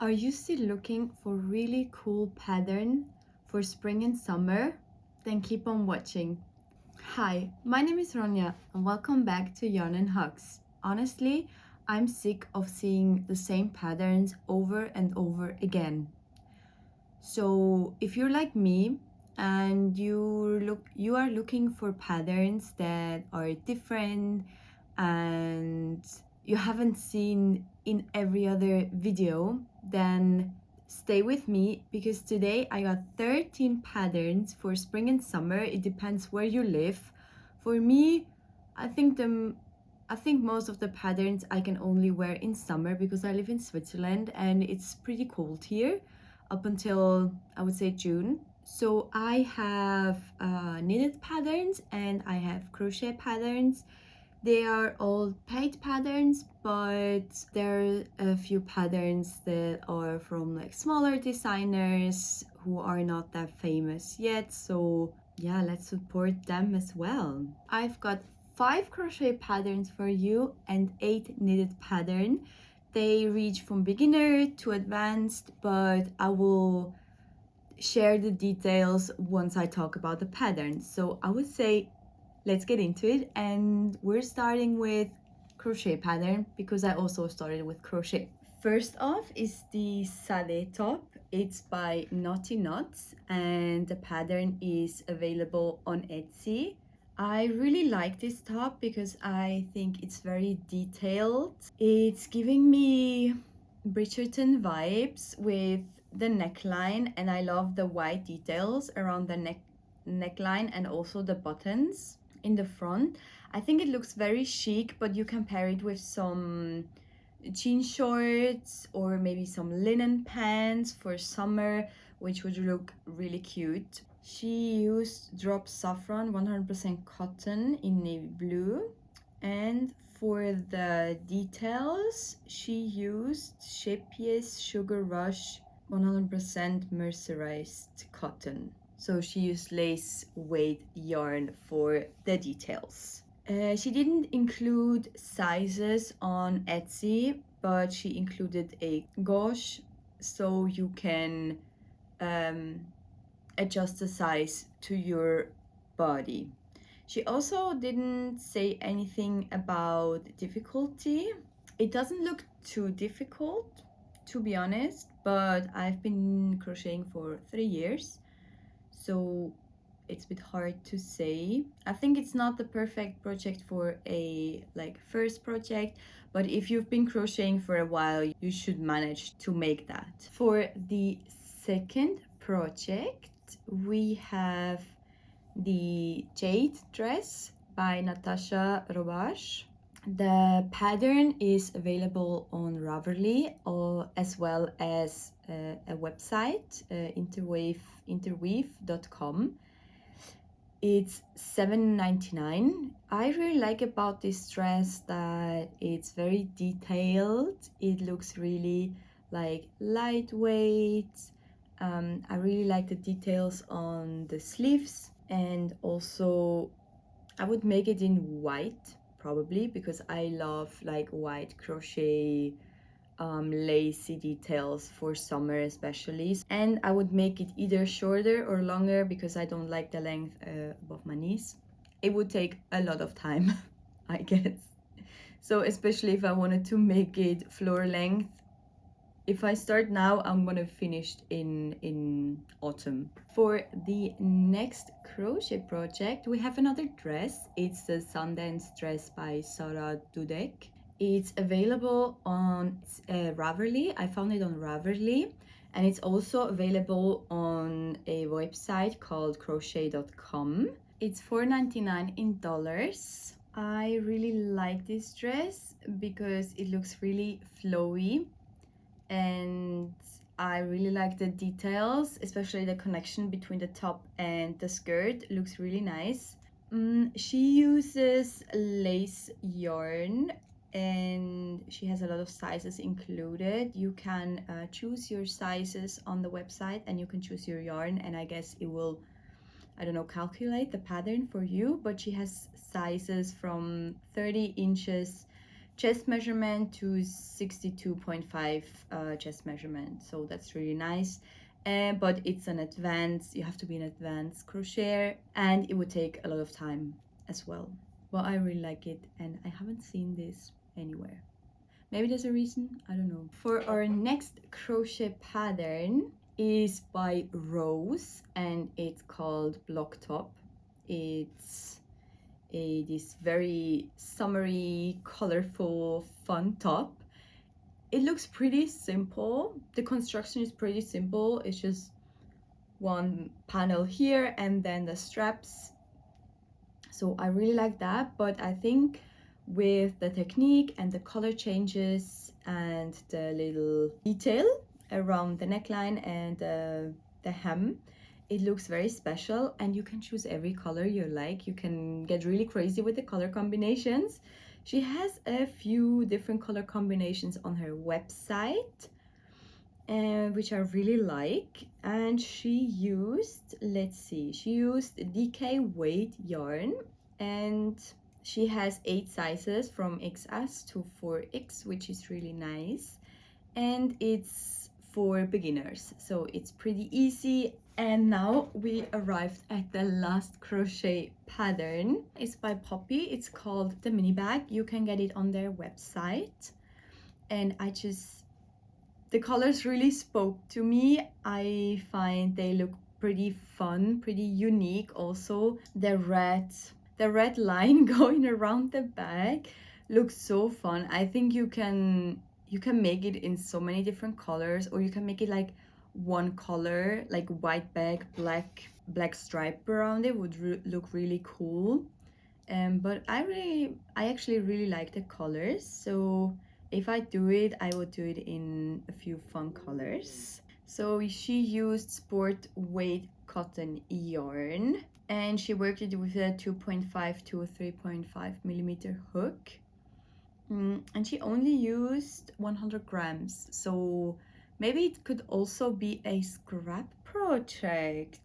Are you still looking for really cool pattern for spring and summer? Then keep on watching. Hi, my name is Ronja and welcome back to Yarn and Hugs. Honestly, I'm sick of seeing the same patterns over and over again. So if you're like me and you are looking for patterns that are different and you haven't seen in every other video, then stay with me because today I got 13 patterns for spring and summer. It depends where you live. For me, I think most of the patterns I can only wear in summer because I live in Switzerland and it's pretty cold here up until I would say June. So I have knitted patterns and I have crochet patterns. They are all paid patterns, but there are a few patterns that are from like smaller designers who are not that famous yet. So yeah, let's support them as well. I've got 5 crochet patterns for you and 8 knitted pattern. They range from beginner to advanced, but I will share the details once I talk about the patterns. So I would say let's get into it, and we're starting with crochet pattern because I also started with crochet. First off is the Sade top. It's by Naughty Knots and the pattern is available on Etsy. I really like this top because I think it's very detailed. It's giving me Bridgerton vibes with the neckline, and I love the white details around the neckline and also the buttons in the front. I think it looks very chic, but you can pair it with some jean shorts or maybe some linen pants for summer, which would look really cute. She used drop saffron 100% cotton in navy blue, and for the details she used Shapier's Sugar Rush 100% mercerized cotton. So she used lace weight yarn for the details. She didn't include sizes on Etsy, but she included a gauge so you can adjust the size to your body. She also didn't say anything about difficulty. It doesn't look too difficult, to be honest, but I've been crocheting for 3 years, so it's a bit hard to say. I think it's not the perfect project for a first project, but if you've been crocheting for a while, you should manage to make that. For the second project, we have the Jade dress by Natasha Robash. The pattern is available on Ravelry as well as a website, interweave.com. It's $7.99. I really like about this dress that it's very detailed. It looks really like lightweight. I really like the details on the sleeves, and also I would make it in white probably because I love like white crochet lacy details for summer especially, and I would make it either shorter or longer because I don't like the length above my knees. It would take a lot of time I guess, so especially if I wanted to make it floor length. If I start now, I'm gonna finish in autumn. For the next crochet project, we have another dress. It's the Sundance dress by Sarah Dudek. It's available on Ravelry. I found it on Ravelry, and it's also available on a website called crochet.com. It's $4.99 in dollars. I really like this dress because it looks really flowy, and I really like the details, especially the connection between the top and the skirt. It looks really nice. She uses lace yarn and she has a lot of sizes included. You can choose your sizes on the website and you can choose your yarn, and I guess it will, I don't know, calculate the pattern for you. But she has sizes from 30 inches chest measurement to 62.5 chest measurement, so that's really nice. But it's an advanced, you have to be an advanced crocheter, and it would take a lot of time as well. Well, I really like it, and I haven't seen this anywhere. Maybe there's a reason, I don't know. For our next crochet pattern is by Rose, and it's called Block Top. It's this very summery, colorful, fun top. It looks pretty simple. The construction is pretty simple. It's just one panel here and then the straps. So I really like that, but I think with the technique and the color changes and the little detail around the neckline and the hem, it looks very special, and you can choose every color you like. You can get really crazy with the color combinations. She has a few different color combinations on her website, which I really like. And she used, let's see, she used DK weight yarn, and she has 8 sizes from XS to 4X, which is really nice. And it's for beginners, so it's pretty easy. And now we arrived at the last crochet pattern. It's by Poppy. It's called the mini bag. You can get it on their website, and the colors really spoke to me. I find they look pretty fun, pretty unique. Also the red line going around the bag looks so fun. I think you can make it in so many different colors, or you can make it like one color, like white bag, black stripe around it would look really cool. But I actually really like the colors, so if I do it, I would do it in a few fun colors. So she used sport weight cotton yarn, and she worked it with a 2.5 to 3.5 millimeter hook. And she only used 100 grams, so maybe it could also be a scrap project.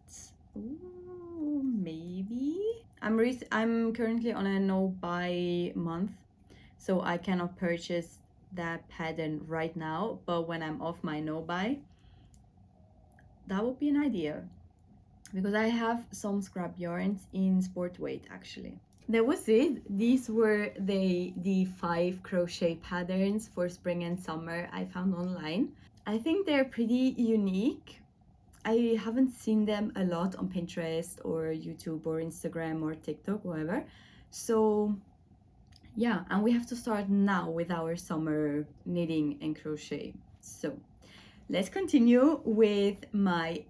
Ooh, maybe. I'm currently on a no-buy month, so I cannot purchase that pattern right now, but when I'm off my no-buy, that would be an idea, because I have some scrap yarns in sport weight actually. That was it. These were the 5 crochet patterns for spring and summer I found online. I think they're pretty unique. I haven't seen them a lot on Pinterest or YouTube or Instagram or TikTok, whatever. So yeah, and we have to start now with our summer knitting and crochet. So let's continue with my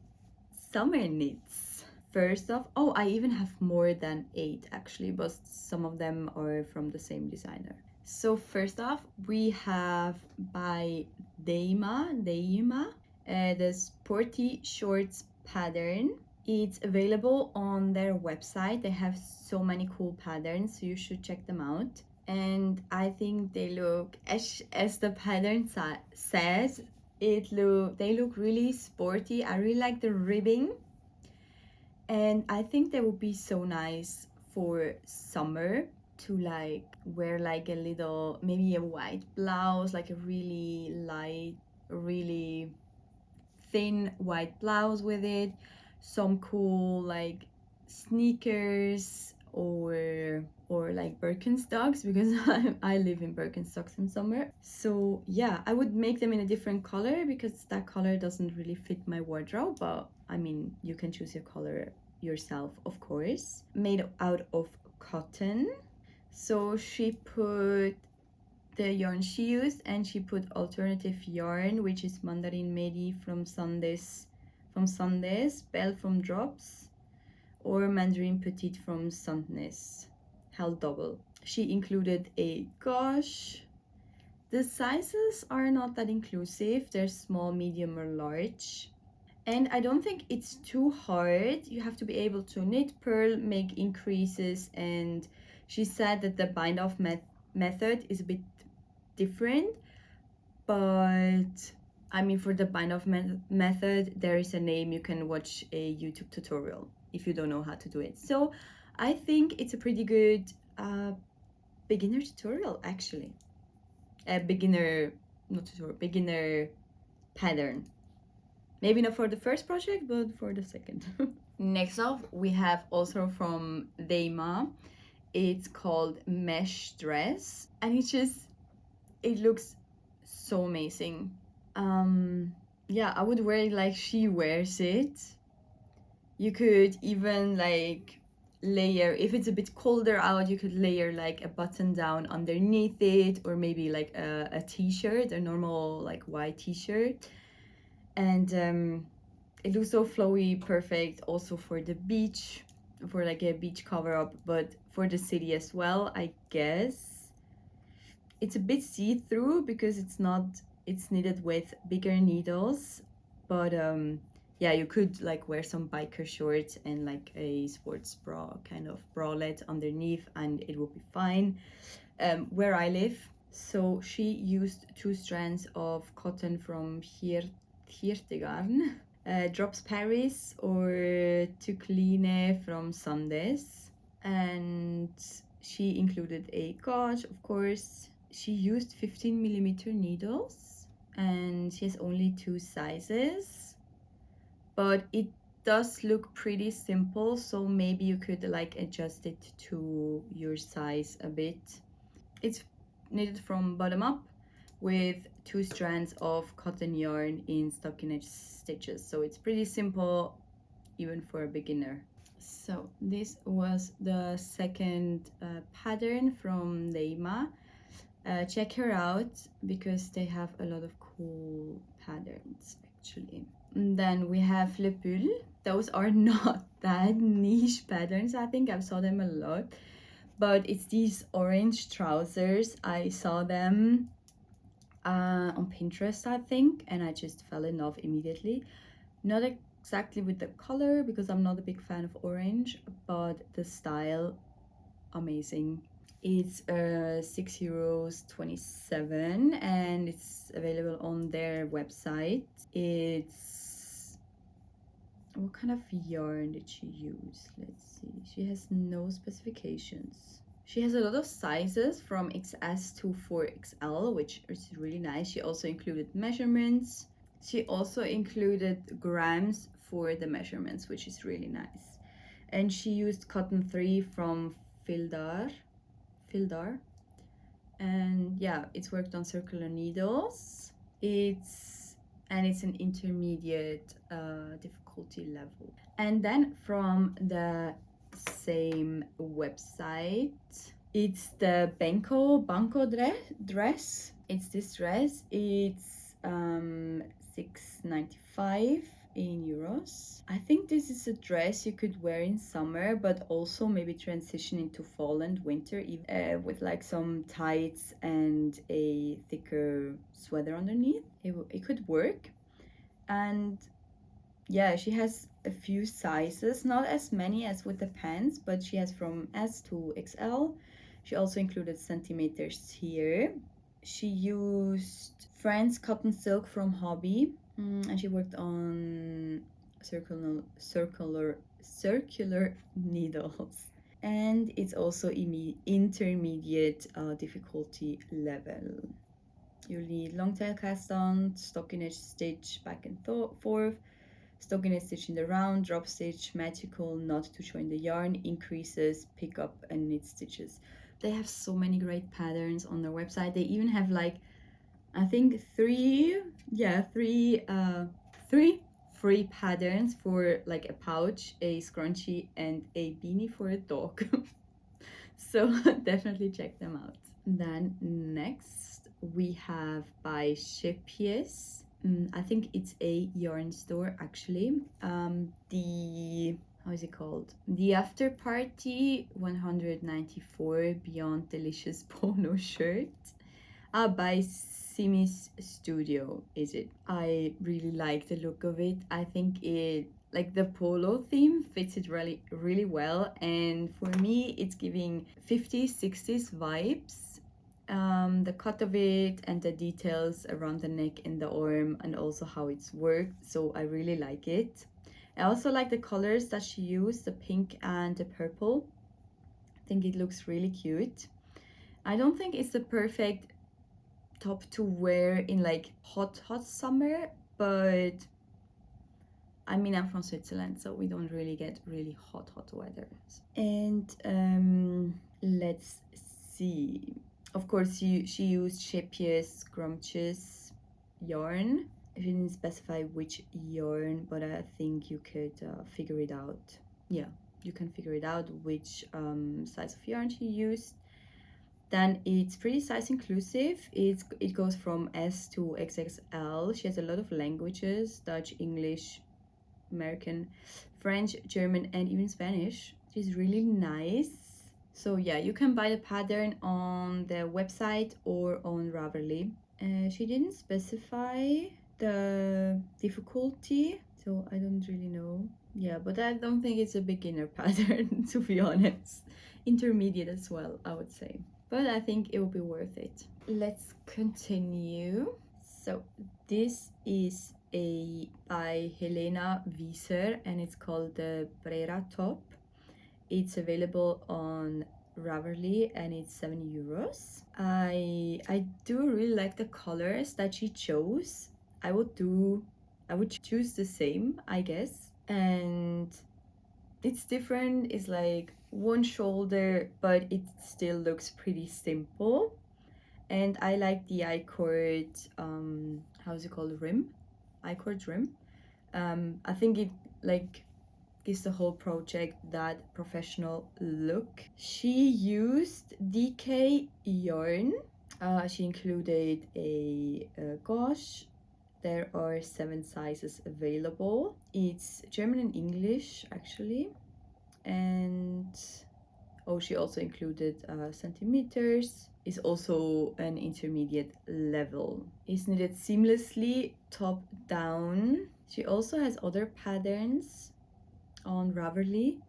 summer knits. First off, oh, I even have more than 8 actually, but some of them are from the same designer. So first off, we have by Deima, the Sporty Shorts pattern. It's available on their website. They have so many cool patterns, so you should check them out. And I think they look, as the pattern says, they look really sporty. I really like the ribbing, and I think they would be so nice for summer to like wear like a little, maybe a white blouse, like a really light, really thin white blouse with it, some cool like sneakers, or like Birkenstocks, because I live in Birkenstocks in summer. So yeah, I would make them in a different color because that color doesn't really fit my wardrobe, but I mean, you can choose your color yourself, of course. Made out of cotton. So she put the yarn she used, and she put alternative yarn, which is Mandarin Medi from Sundays, Belle from Drops, or Mandarin Petite from Sundness, held double. She included a gauche. The sizes are not that inclusive. They're small, medium, or large. And I don't think it's too hard. You have to be able to knit, purl, make increases, and she said that the bind off method is a bit different, but I mean, for the bind off method, there is a name. You can watch a YouTube tutorial if you don't know how to do it. So I think it's a pretty good beginner tutorial actually. a beginner, not tutorial, beginner pattern. Maybe not for the first project, but for the second. Next up, we have also from Deima. It's called Mesh Dress, and it looks so amazing. Yeah, I would wear it like she wears it. You could even like layer, if it's a bit colder out, you could layer like a button down underneath it, or maybe like a t-shirt, a normal like white t-shirt. And it looks so flowy, perfect also for the beach, for like a beach cover up, but for the city as well, I guess. It's a bit see-through because it's knitted with bigger needles, but yeah, you could like wear some biker shorts and like a sports bra kind of bralette underneath, and it will be fine. Where I live, so she used 2 strands of cotton from Hirtegarn, Drops Paris or Tukline from Sandes, and she included a gauge, of course. She used 15mm needles, and she has only 2 sizes, but it does look pretty simple, so maybe you could like adjust it to your size a bit. It's knitted from bottom up with 2 strands of cotton yarn in stockinette stitches, so it's pretty simple even for a beginner. So this was the second pattern from Leima. Check her out because they have a lot of cool patterns actually. And then we have Le Pull. Those are not that niche patterns. I think I've saw them a lot, but it's these orange trousers. I saw them on Pinterest, I think, and I just fell in love immediately. Not exactly with the color because I'm not a big fan of orange, but the style, amazing. It's €6.27 and it's available on their website. It's, what kind of yarn did she use? Let's see. She has no specifications. She has a lot of sizes from XS to 4XL, which is really nice. She also included measurements. She also included grams for the measurements, which is really nice. And she used cotton 3 from Fildar. And yeah, it's worked on circular needles. It's an intermediate difficulty level. And then from the same website, it's the Banco dress. It's this dress. It's €6.95 in euros. I think this is a dress you could wear in summer, but also maybe transition into fall and winter with like some tights and a thicker sweater underneath. It could work. And yeah, she has a few sizes, not as many as with the pants, but she has from S to XL. She also included centimeters here. She used France cotton silk from Hobby, and she worked on circular needles. And it's also intermediate difficulty level. You'll need long tail cast on, stockinette stitch back and forth, stockinette stitch in the round, drop stitch, magical knot to join the yarn, increases, pick up and knit stitches. They have so many great patterns on their website. They even have like, I think three free patterns for like a pouch, a scrunchie and a beanie for a dog. So definitely check them out. Then next we have by Shepies. I think it's a yarn store actually. How is it called? The After Party 194 Beyond Delicious Polo shirt. By Simi's Studio is it. I really like the look of it. I think it, like the polo theme fits it really well, and for me it's giving 50s 60s vibes. The cut of it and the details around the neck and the arm, and also how it's worked, so I really like it. I also like the colors that she used, the pink and the purple. I think it looks really cute. I don't think it's the perfect top to wear in like hot summer, but I mean, I'm from Switzerland, so we don't really get really hot weather. And let's see. Of course, she used Shapius Scrumptious yarn. She didn't specify which yarn, but I think you could figure it out. Yeah, you can figure it out which size of yarn she used. Then it's pretty size inclusive. It goes from S to XXL. She has a lot of languages: Dutch, English, American, French, German, and even Spanish. She's really nice. So yeah, you can buy the pattern on the website or on Ravelry. She didn't specify the difficulty, so I don't really know. Yeah, but I don't think it's a beginner pattern, to be honest. Intermediate as well, I would say. But I think it will be worth it. Let's continue. So this is by Helena Wieser, and it's called the Brera top. It's available on Ravelry and it's 7 euros. I do really like the colors that she chose. I would choose the same, I guess. And it's different. It's like one shoulder, but it still looks pretty simple. And I like the I-cord, how's it called, rim? I-cord rim. I think it like gives the whole project that professional look. She used DK yarn. She included a gauze. There are 7 sizes available. It's German and English actually. And oh, she also included centimeters. Is also an intermediate level. Is knitted seamlessly top down. She also has other patterns on Ravelry,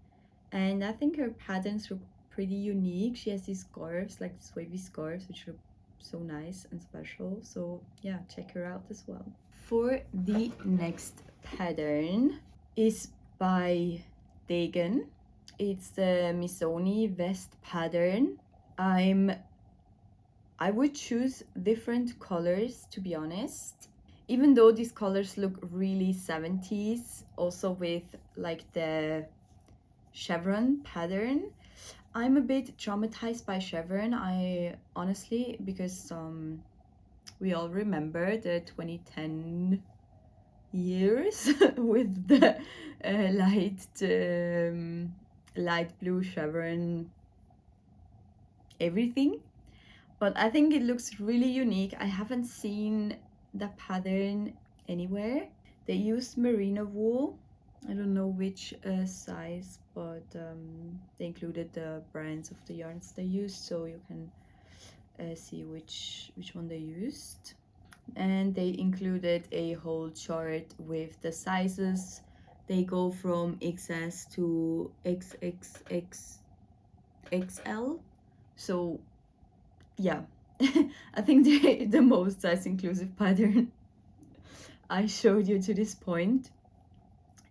and I think her patterns look pretty unique. She has these scarves, like these wavy scarves, which look so nice and special. So yeah, check her out as well. For the next pattern is by Dagen. It's the Missoni vest pattern. I would choose different colors, to be honest, even though these colors look really 70s, also with like the chevron pattern. I'm a bit traumatized by chevron, I honestly, because we all remember the 2010 years with the light blue chevron everything. But I think it looks really unique. I haven't seen the pattern anywhere. They used merino wool. I don't know which size, but they included the brands of the yarns they used, so you can see which one they used. And they included a whole chart with the sizes. They go from XS to XXXXL. So yeah, I think the most size inclusive pattern I showed you to this point.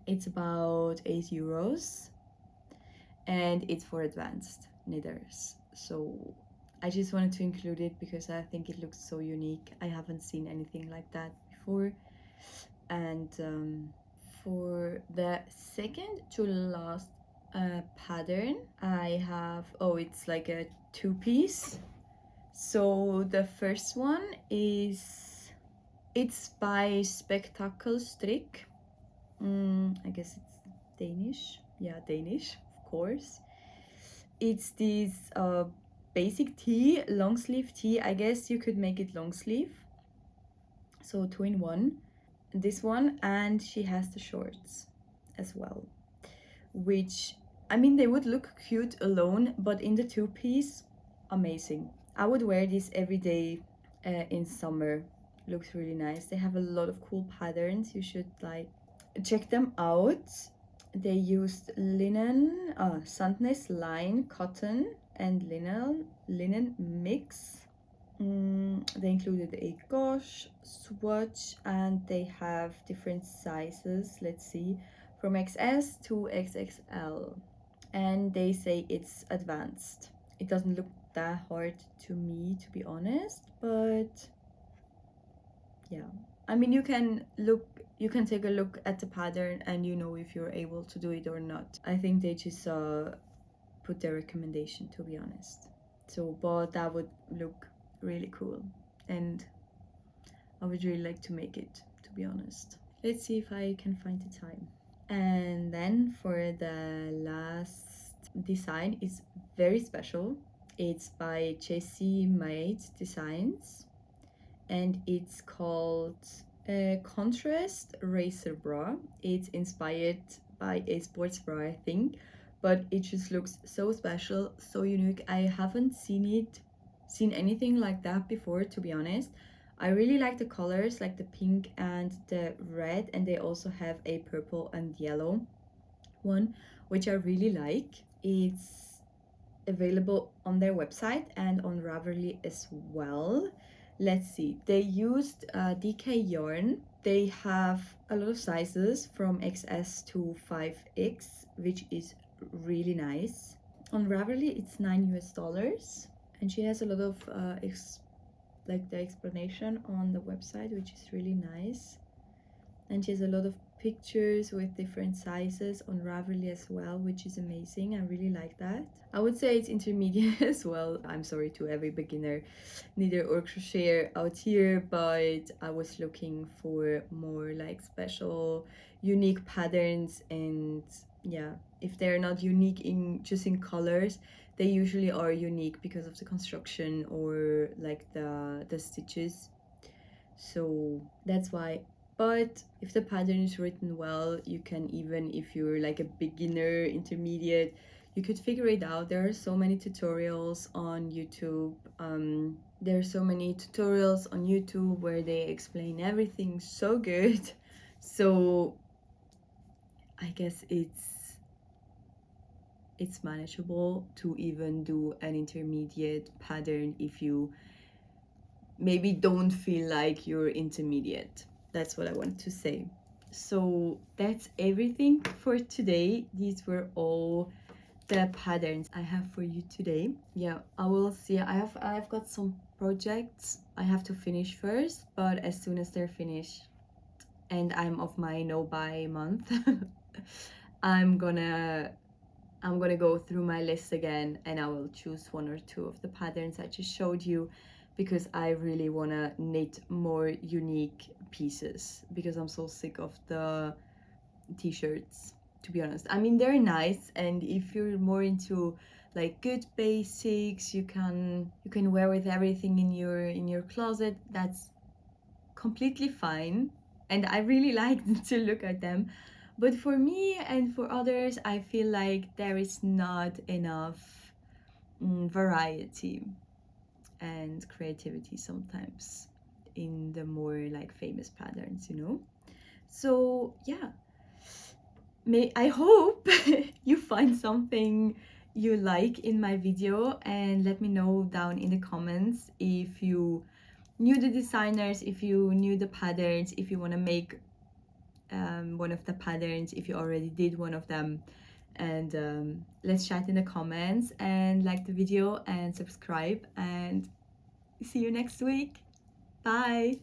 It's about 8 euros and it's for advanced knitters. So I just wanted to include it because I think it looks so unique. I haven't seen anything like that before. And for the second to last pattern, I have, oh, it's like a 2-piece. So the first one it's by Spectacle Strick. I guess it's Danish. Yeah, Danish, of course. It's this basic tee, long sleeve tee. I guess you could make it long sleeve. So 2-in-1. This one, and she has the shorts as well. Which, I mean, they would look cute alone, but in the 2-piece, amazing. I would wear this every day in summer. Looks really nice. They have a lot of cool patterns. You should like check them out. They used linen, Sandnes line, cotton, and linen mix. They included a gauze, swatch, and they have different sizes. Let's see, from XS to XXL. And they say it's advanced. It doesn't look that hard to me, to be honest, but yeah, I mean, you can take a look at the pattern and you know if you're able to do it or not. I think they just put their recommendation, to be honest. So, but that would look really cool, and I would really like to make it, to be honest. Let's see if I can find the time. And then for the last design is very special. It's by Jessie Maid Designs, and it's called Contrast Racer Bra. It's inspired by a sports bra, I think, but it just looks so special, so unique. I haven't seen anything like that before, to be honest. I really like the colors, like the pink and the red, and they also have a purple and yellow one, which I really like. It's available on their website and on Ravelry as well. Let's see, they used DK yarn. They have a lot of sizes from XS to 5X, which is really nice. On Ravelry it's $9 US, and she has a lot of like the explanation on the website, which is really nice. And she has a lot of pictures with different sizes on Ravelry as well, which is amazing. I really like that. I would say it's intermediate as well. I'm sorry to every beginner knitter or crocheter out here, but I was looking for more like special, unique patterns, and yeah, if they're not unique in just in colors, they usually are unique because of the construction or like the stitches. So that's why. But if the pattern is written well, you can, even if you're like a beginner, intermediate, you could figure it out. There are so many tutorials on YouTube. There are so many tutorials on YouTube where they explain everything so good. So I guess it's manageable to even do an intermediate pattern if you maybe don't feel like you're intermediate. That's what I want to say. So that's everything for today. These were all the patterns I have for you today. Yeah, I will see. I've got some projects I have to finish first, but as soon as they're finished and I'm off my no buy month, I'm gonna go through my list again, and I will choose one or two of the patterns I just showed you, because I really want to knit more unique pieces, because I'm so sick of the t-shirts, to be honest. I mean, they're nice, and if you're more into like good basics, you can wear with everything in your closet. That's completely fine, and I really like to look at them. But for me and for others, I feel like there is not enough variety and creativity sometimes in the more like famous patterns, you know. So yeah, I hope you find something you like in my video, and let me know down in the comments if you knew the designers, if you knew the patterns, if you want to make one of the patterns, if you already did one of them. And let's chat in the comments, and like the video and subscribe, and see you next week. Bye.